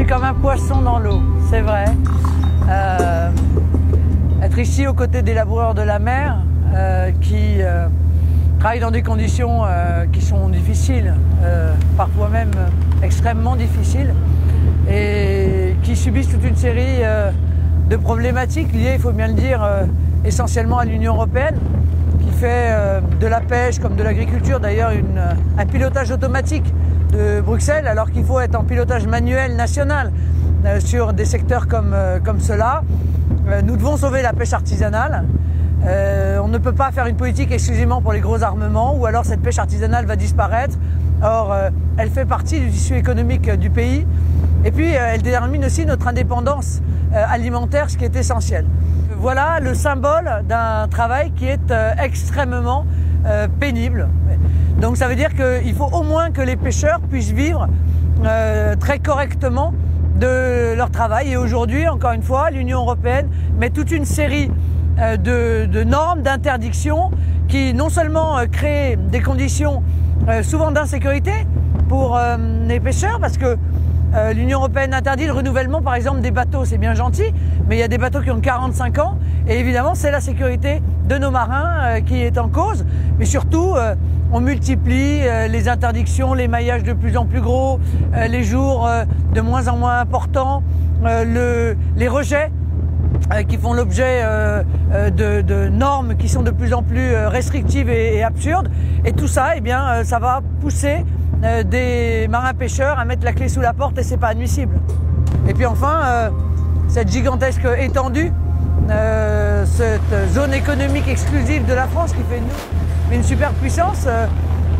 suis comme un poisson dans l'eau, c'est vrai. Être ici aux côtés des laboureurs de la mer qui travaillent dans des conditions qui sont difficiles, parfois même extrêmement difficiles, et qui subissent toute une série de problématiques liées, il faut bien le dire, essentiellement à l'Union européenne, qui fait de la pêche comme de l'agriculture d'ailleurs un pilotage automatique de Bruxelles, alors qu'il faut être en pilotage manuel national sur des secteurs comme cela. Nous devons sauver la pêche artisanale. On ne peut pas faire une politique exclusivement pour les gros armements, ou alors cette pêche artisanale va disparaître. Or, elle fait partie du tissu économique du pays. Et puis, elle détermine aussi notre indépendance alimentaire, ce qui est essentiel. Voilà le symbole d'un travail qui est extrêmement pénible. Donc ça veut dire qu'il faut au moins que les pêcheurs puissent vivre très correctement de leur travail. Et aujourd'hui, encore une fois, l'Union européenne met toute une série de normes, d'interdictions qui non seulement créent des conditions souvent d'insécurité pour les pêcheurs, parce que l'Union européenne interdit le renouvellement par exemple des bateaux, c'est bien gentil, mais il y a des bateaux qui ont 45 ans et évidemment c'est la sécurité de nos marins qui est en cause, mais surtout on multiplie les interdictions, les maillages de plus en plus gros, les jours de moins en moins importants, les rejets qui font l'objet de normes qui sont de plus en plus restrictives et absurdes, et tout ça, eh bien, ça va pousser des marins pêcheurs à mettre la clé sous la porte et c'est pas admissible. Et puis enfin, cette gigantesque étendue, cette zone économique exclusive de la France qui fait une superpuissance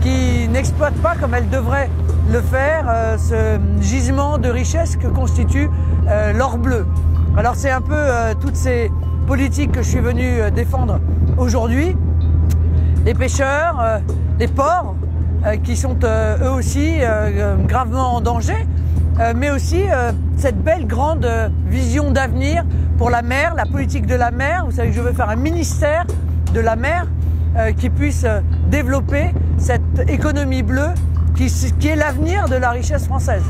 qui n'exploite pas comme elle devrait le faire ce gisement de richesse que constitue l'or bleu. Alors c'est un peu toutes ces politiques que je suis venu défendre aujourd'hui. Les pêcheurs, les ports, qui sont eux aussi gravement en danger, mais aussi cette belle grande vision d'avenir pour la mer, la politique de la mer. Vous savez que je veux faire un ministère de la mer qui puisse développer cette économie bleue qui est l'avenir de la richesse française.